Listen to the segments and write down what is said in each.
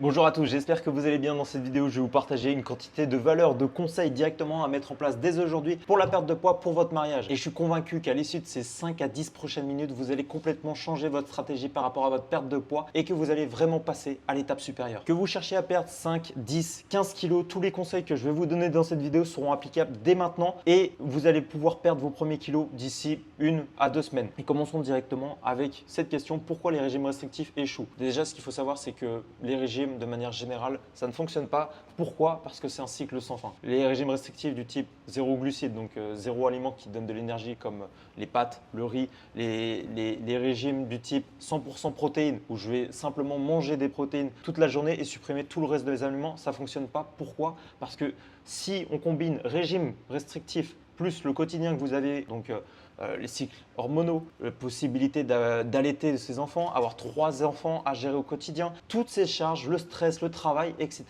Bonjour à tous, j'espère que vous allez bien. Dans cette vidéo, je vais vous partager une quantité de valeurs, de conseils directement à mettre en place dès aujourd'hui pour la perte de poids pour votre mariage. Et je suis convaincu qu'à l'issue de ces 5 à 10 prochaines minutes, vous allez complètement changer votre stratégie par rapport à votre perte de poids et que vous allez vraiment passer à l'étape supérieure. Que vous cherchiez à perdre 5, 10, 15 kilos, tous les conseils que je vais vous donner dans cette vidéo seront applicables dès maintenant et vous allez pouvoir perdre vos premiers kilos d'ici 1 à 2 semaines. Et commençons directement avec cette question: pourquoi les régimes restrictifs échouent? Déjà, ce qu'il faut savoir, c'est que les régimes de manière générale, ça ne fonctionne pas. Pourquoi? Parce que c'est un cycle sans fin. Les régimes restrictifs du type zéro glucide, donc zéro aliment qui donne de l'énergie comme les pâtes, le riz, les régimes du type 100% protéines, où je vais simplement manger des protéines toute la journée et supprimer tout le reste des aliments, ça ne fonctionne pas. Pourquoi? Parce que si on combine régime restrictif plus le quotidien que vous avez, donc les cycles hormonaux, la possibilité d'allaiter ses enfants, avoir 3 enfants à gérer au quotidien, toutes ces charges, le stress, le travail, etc.,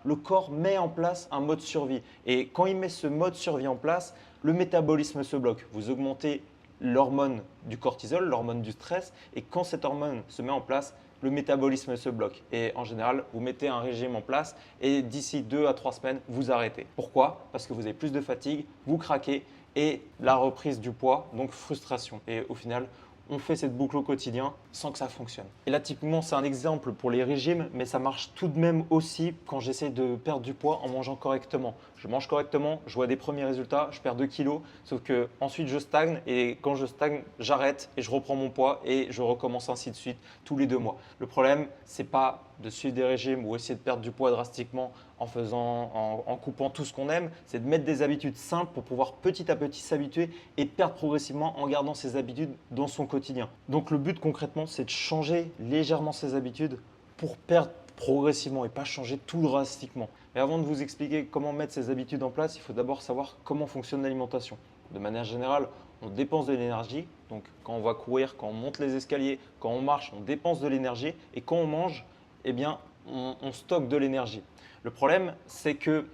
le corps met en place un mode survie. Et quand il met ce mode survie en place, le métabolisme se bloque. Vous augmentez l'hormone du cortisol, l'hormone du stress, et quand cette hormone se met en place, le métabolisme se bloque. Et en général, vous mettez un régime en place et d'ici 2 à 3 semaines, vous arrêtez. Pourquoi? Parce que vous avez plus de fatigue, vous craquez et la reprise du poids, donc frustration. Et au final, on fait cette boucle au quotidien sans que ça fonctionne. Et là, typiquement, c'est un exemple pour les régimes, mais ça marche tout de même aussi quand j'essaie de perdre du poids en mangeant correctement. Je mange correctement, je vois des premiers résultats, je perds 2 kilos, sauf que ensuite je stagne et quand je stagne, j'arrête et je reprends mon poids et je recommence ainsi de suite tous les 2 mois. Le problème, c'est pas de suivre des régimes ou essayer de perdre du poids drastiquement en coupant tout ce qu'on aime, c'est de mettre des habitudes simples pour pouvoir petit à petit s'habituer et perdre progressivement en gardant ses habitudes dans son quotidien. Donc le but concrètement, c'est de changer légèrement ses habitudes pour perdre progressivement et pas changer tout drastiquement. Mais avant de vous expliquer comment mettre ces habitudes en place, il faut d'abord savoir comment fonctionne l'alimentation. De manière générale, on dépense de l'énergie. Donc quand on va courir, quand on monte les escaliers, quand on marche, on dépense de l'énergie. Et quand on mange, eh bien, on stocke de l'énergie. Le problème, c'est que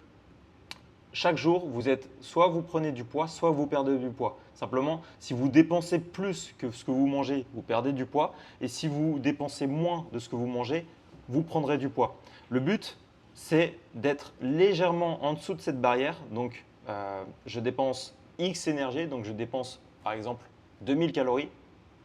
chaque jour, soit vous prenez du poids, soit vous perdez du poids. Simplement, si vous dépensez plus que ce que vous mangez, vous perdez du poids. Et si vous dépensez moins de ce que vous mangez, vous prendrez du poids. Le but, c'est d'être légèrement en dessous de cette barrière. Donc, je dépense X énergie, donc je dépense par exemple 2000 calories.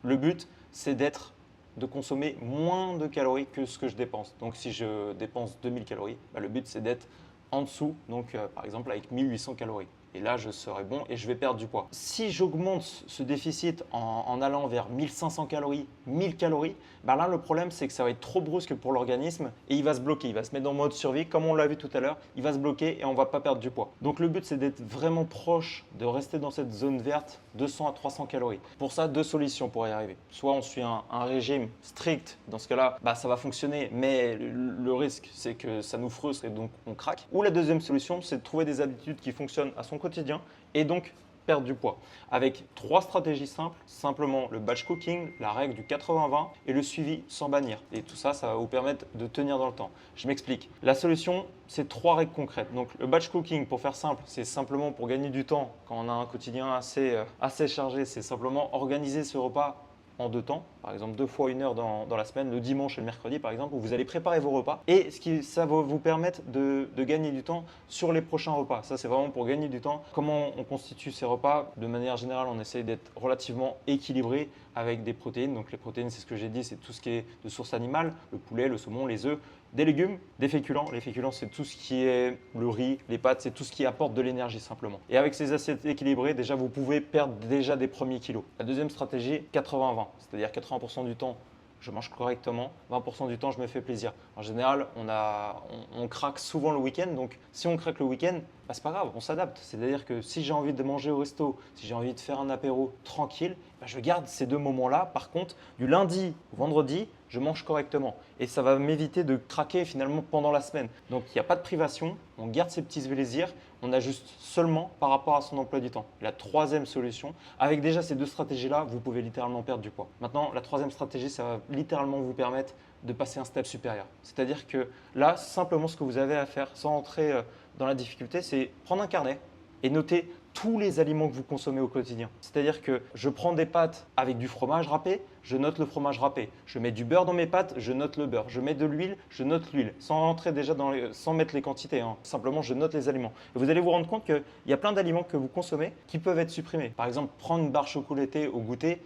Le but, c'est de consommer moins de calories que ce que je dépense. Donc, si je dépense 2000 calories, le but, c'est d'être en dessous, donc par exemple avec 1800 calories. Et là, je serai bon et je vais perdre du poids. Si j'augmente ce déficit en allant vers 1500 calories, 1000 calories, là, le problème, c'est que ça va être trop brusque pour l'organisme et il va se bloquer. Il va se mettre dans le mode survie, comme on l'a vu tout à l'heure. Il va se bloquer et on ne va pas perdre du poids. Donc, le but, c'est d'être vraiment proche, de rester dans cette zone verte, 200 à 300 calories. Pour ça, 2 solutions pour y arriver. Soit on suit un régime strict. Dans ce cas-là, ça va fonctionner, mais le risque, c'est que ça nous frustre et donc on craque. Ou la deuxième solution, c'est de trouver des habitudes qui fonctionnent à son quotidien et donc perdre du poids. Avec 3 stratégies simples, simplement le batch cooking, la règle du 80-20 et le suivi sans bannir. Et tout ça, ça va vous permettre de tenir dans le temps. Je m'explique. La solution, c'est 3 règles concrètes. Donc le batch cooking, pour faire simple, c'est simplement pour gagner du temps quand on a un quotidien assez chargé, c'est simplement organiser ce repas en 2 temps, par exemple 2 fois 1 heure dans la semaine, le dimanche et le mercredi par exemple, où vous allez préparer vos repas et ça va vous permettre de gagner du temps sur les prochains repas. Ça, c'est vraiment pour gagner du temps. Comment on constitue ces repas? De manière générale, on essaye d'être relativement équilibré avec des protéines. Donc les protéines, c'est ce que j'ai dit, c'est tout ce qui est de source animale, le poulet, le saumon, les œufs, des légumes, des féculents. Les féculents, c'est tout ce qui est le riz, les pâtes, c'est tout ce qui apporte de l'énergie simplement. Et avec ces assiettes équilibrées, déjà, vous pouvez perdre déjà des premiers kilos. La deuxième stratégie, 80-20, c'est-à-dire 80% du temps, je mange correctement, 20% du temps, je me fais plaisir. En général, on craque souvent le week-end, donc si on craque le week-end, c'est pas grave, on s'adapte. C'est-à-dire que si j'ai envie de manger au resto, si j'ai envie de faire un apéro tranquille, je garde ces 2 moments-là. Par contre, du lundi au vendredi, je mange correctement. Et ça va m'éviter de craquer finalement pendant la semaine. Donc, il n'y a pas de privation, on garde ses petits plaisirs, on ajuste seulement par rapport à son emploi du temps. La troisième solution, avec déjà ces 2 stratégies-là, vous pouvez littéralement perdre du poids. Maintenant, la troisième stratégie, ça va littéralement vous permettre de passer un step supérieur. C'est-à-dire que là, simplement ce que vous avez à faire sans entrer dans la difficulté, c'est prendre un carnet et noter tous les aliments que vous consommez au quotidien. C'est-à-dire que je prends des pâtes avec du fromage râpé, je note le fromage râpé. Je mets du beurre dans mes pâtes, je note le beurre. Je mets de l'huile, je note l'huile. Sans rentrer déjà sans mettre les quantités, hein. Simplement, je note les aliments. Et vous allez vous rendre compte qu'il y a plein d'aliments que vous consommez qui peuvent être supprimés. Par exemple, prendre une barre chocolatée au goûter,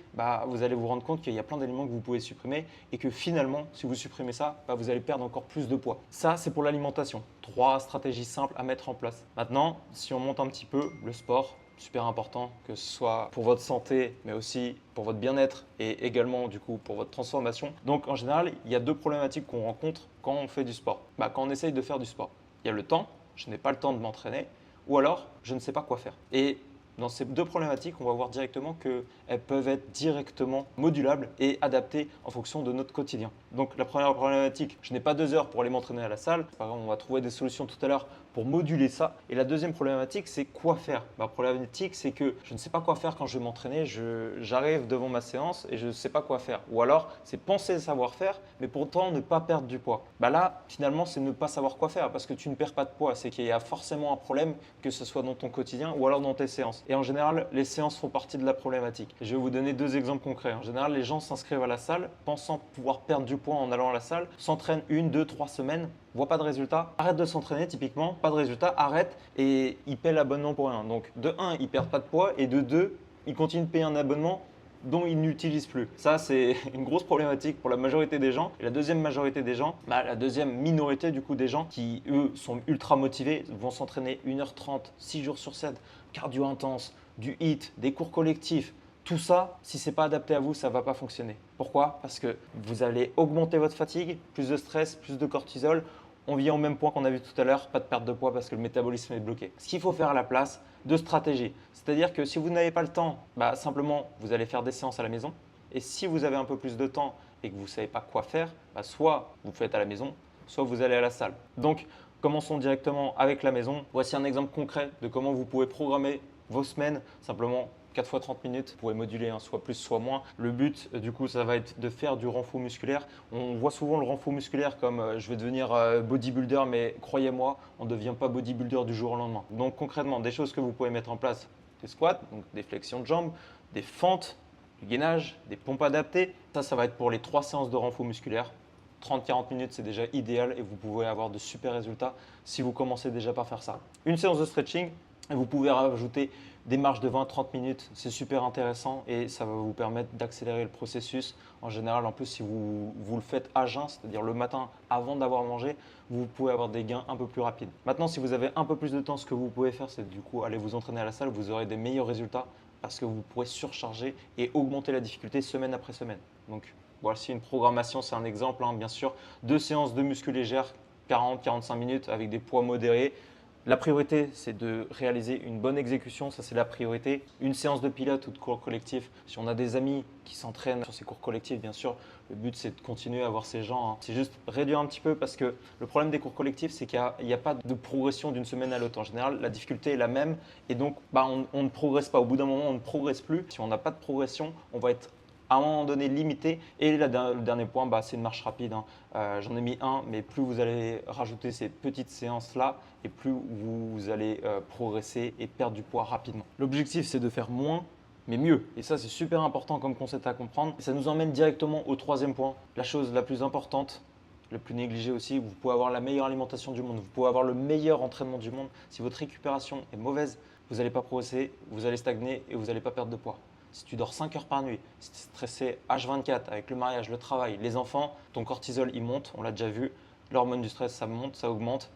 vous allez vous rendre compte qu'il y a plein d'aliments que vous pouvez supprimer et que finalement, si vous supprimez ça, vous allez perdre encore plus de poids. Ça, c'est pour l'alimentation. 3 stratégies simples à mettre en place. Maintenant, si on monte un petit peu, le sport, super important, que ce soit pour votre santé, mais aussi pour votre bien-être et également du coup pour votre transformation. Donc en général, il y a 2 problématiques qu'on rencontre quand on fait du sport. Quand on essaye de faire du sport, il y a le temps, je n'ai pas le temps de m'entraîner, ou alors je ne sais pas quoi faire. Et dans ces 2 problématiques, on va voir directement qu'elles peuvent être directement modulables et adaptées en fonction de notre quotidien. Donc la première problématique, je n'ai pas 2 heures pour aller m'entraîner à la salle. Par exemple, on va trouver des solutions tout à l'heure pour moduler ça. Et la deuxième problématique, c'est quoi faire. La problématique, c'est que je ne sais pas quoi faire quand je vais m'entraîner. J'arrive devant ma séance et je ne sais pas quoi faire. Ou alors, c'est penser savoir faire, mais pourtant ne pas perdre du poids. Là, finalement, c'est ne pas savoir quoi faire parce que tu ne perds pas de poids. C'est qu'il y a forcément un problème, que ce soit dans ton quotidien ou alors dans tes séances. Et en général, les séances font partie de la problématique. Je vais vous donner 2 exemples concrets. En général, les gens s'inscrivent à la salle pensant pouvoir perdre du poids en allant à la salle, s'entraînent 1, 2, 3 semaines, voient pas de résultat, arrêtent de s'entraîner typiquement, pas de résultat, arrêtent et ils paient l'abonnement pour rien. Donc de 1, ils perdent pas de poids et de 2, ils continuent de payer un abonnement dont ils n'utilisent plus. Ça, c'est une grosse problématique pour la majorité des gens. Et la deuxième majorité des gens, la deuxième minorité du coup des gens qui, eux, sont ultra motivés, vont s'entraîner 1h30, 6 jours sur 7, cardio intense, du HIIT, des cours collectifs. Tout ça, si ce n'est pas adapté à vous, ça ne va pas fonctionner. Pourquoi? Parce que vous allez augmenter votre fatigue, plus de stress, plus de cortisol. On vient au même point qu'on a vu tout à l'heure, pas de perte de poids parce que le métabolisme est bloqué. Ce qu'il faut faire à la place, de stratégies. C'est-à-dire que si vous n'avez pas le temps, simplement vous allez faire des séances à la maison. Et si vous avez un peu plus de temps et que vous ne savez pas quoi faire, soit vous faites à la maison, soit vous allez à la salle. Donc, commençons directement avec la maison. Voici un exemple concret de comment vous pouvez programmer vos semaines simplement 4 fois 30 minutes, vous pouvez moduler soit plus, soit moins. Le but, du coup, ça va être de faire du renfort musculaire. On voit souvent le renfort musculaire comme je vais devenir bodybuilder, mais croyez-moi, on ne devient pas bodybuilder du jour au lendemain. Donc concrètement, des choses que vous pouvez mettre en place, des squats, donc des flexions de jambes, des fentes, du gainage, des pompes adaptées. Ça va être pour les 3 séances de renfort musculaire. 30-40 minutes, c'est déjà idéal et vous pouvez avoir de super résultats si vous commencez déjà par faire ça. Une séance de stretching, et vous pouvez rajouter des marches de 20-30 minutes, c'est super intéressant et ça va vous permettre d'accélérer le processus. En général, en plus, si vous le faites à jeun, c'est-à-dire le matin avant d'avoir mangé, vous pouvez avoir des gains un peu plus rapides. Maintenant, si vous avez un peu plus de temps, ce que vous pouvez faire, c'est du coup aller vous entraîner à la salle, vous aurez des meilleurs résultats parce que vous pourrez surcharger et augmenter la difficulté semaine après semaine. Donc, voici une programmation, c'est un exemple, bien sûr. 2 séances de muscu légères, 40-45 minutes avec des poids modérés. La priorité, c'est de réaliser une bonne exécution, ça c'est la priorité. Une séance de pilates ou de cours collectifs. Si on a des amis qui s'entraînent sur ces cours collectifs, bien sûr, le but c'est de continuer à voir ces gens. C'est juste réduire un petit peu parce que le problème des cours collectifs, c'est qu'il n'y a pas de progression d'une semaine à l'autre. En général, la difficulté est la même et donc on ne progresse pas. Au bout d'un moment, on ne progresse plus. Si on n'a pas de progression, on va être à un moment donné limité. Et le dernier point, c'est une marche rapide. J'en ai mis un, mais plus vous allez rajouter ces petites séances-là et plus vous allez progresser et perdre du poids rapidement. L'objectif, c'est de faire moins, mais mieux. Et ça, c'est super important comme concept à comprendre. Et ça nous emmène directement au 3e point, la chose la plus importante, le plus négligé aussi. Vous pouvez avoir la meilleure alimentation du monde, vous pouvez avoir le meilleur entraînement du monde. Si votre récupération est mauvaise, vous n'allez pas progresser, vous allez stagner et vous n'allez pas perdre de poids. Si tu dors 5 heures par nuit, si tu es stressé H24 avec le mariage, le travail, les enfants, ton cortisol il monte, on l'a déjà vu. L'hormone du stress, ça monte, ça augmente.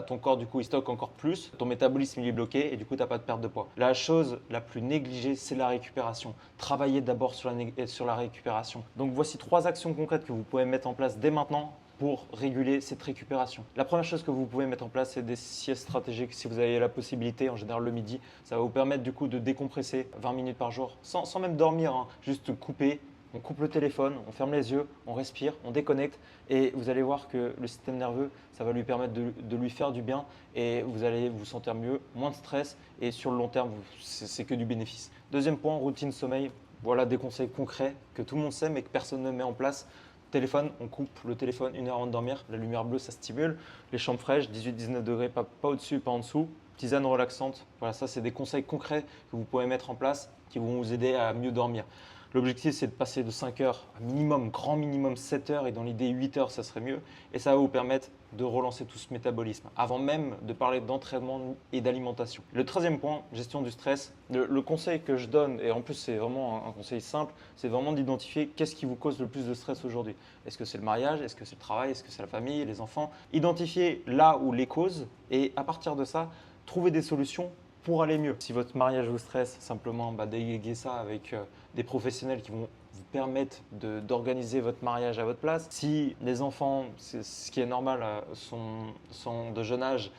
Ton corps, du coup, il stocke encore plus. Ton métabolisme, il est bloqué et du coup, tu n'as pas de perte de poids. La chose la plus négligée, c'est la récupération. Travaillez d'abord sur la récupération. Donc, voici 3 actions concrètes que vous pouvez mettre en place dès maintenant pour réguler cette récupération. La première chose que vous pouvez mettre en place, c'est des siestes stratégiques. Si vous avez la possibilité, en général le midi, ça va vous permettre du coup de décompresser 20 minutes par jour, sans même dormir, juste couper. On coupe le téléphone, on ferme les yeux, on respire, on déconnecte et vous allez voir que le système nerveux, ça va lui permettre de lui faire du bien et vous allez vous sentir mieux, moins de stress et sur le long terme, c'est que du bénéfice. Deuxième point, routine sommeil. Voilà des conseils concrets que tout le monde sait mais que personne ne met en place. Téléphone, on coupe le téléphone 1 heure avant de dormir. La lumière bleue, ça stimule. Les chambres fraîches, 18-19 degrés, pas au-dessus, pas en dessous. Tisane relaxante. Voilà, ça, c'est des conseils concrets que vous pouvez mettre en place qui vont vous aider à mieux dormir. L'objectif, c'est de passer de 5 heures à minimum, grand minimum 7 heures, et dans l'idée 8 heures, ça serait mieux. Et ça va vous permettre de relancer tout ce métabolisme, avant même de parler d'entraînement et d'alimentation. Le troisième point, gestion du stress. Le conseil que je donne, et en plus c'est vraiment un conseil simple, c'est vraiment d'identifier qu'est-ce qui vous cause le plus de stress aujourd'hui. Est-ce que c'est le mariage? Est-ce que c'est le travail? Est-ce que c'est la famille, les enfants? Identifiez là où les causes, et à partir de ça, trouvez des solutions pour aller mieux. Si votre mariage vous stresse, simplement déléguer ça avec des professionnels qui vont vous permettre d'organiser votre mariage à votre place. Si les enfants, ce qui est normal, sont de jeune âge,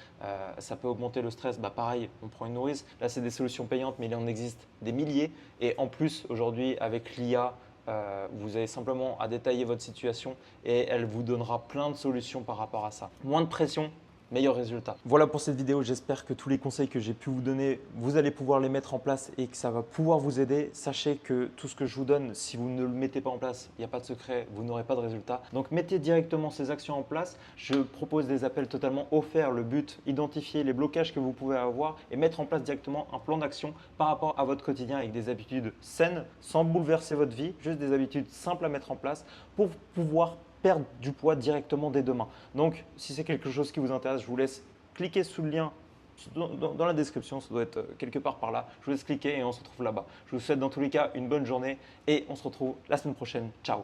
ça peut augmenter le stress, pareil, on prend une nourrice. Là, c'est des solutions payantes, mais il en existe des milliers. Et en plus, aujourd'hui, avec l'IA, vous avez simplement à détailler votre situation et elle vous donnera plein de solutions par rapport à ça. Moins de pression, meilleur résultat. Voilà pour cette vidéo, j'espère que tous les conseils que j'ai pu vous donner, vous allez pouvoir les mettre en place et que ça va pouvoir vous aider. Sachez que tout ce que je vous donne, si vous ne le mettez pas en place, il n'y a pas de secret, vous n'aurez pas de résultat. Donc mettez directement ces actions en place. Je propose des appels totalement offerts. Le but, identifier les blocages que vous pouvez avoir et mettre en place directement un plan d'action par rapport à votre quotidien avec des habitudes saines, sans bouleverser votre vie, juste des habitudes simples à mettre en place pour pouvoir perdre du poids directement dès demain. Donc, si c'est quelque chose qui vous intéresse, je vous laisse cliquer sous le lien dans la description, ça doit être quelque part par là. Je vous laisse cliquer et on se retrouve là-bas. Je vous souhaite dans tous les cas une bonne journée et on se retrouve la semaine prochaine. Ciao!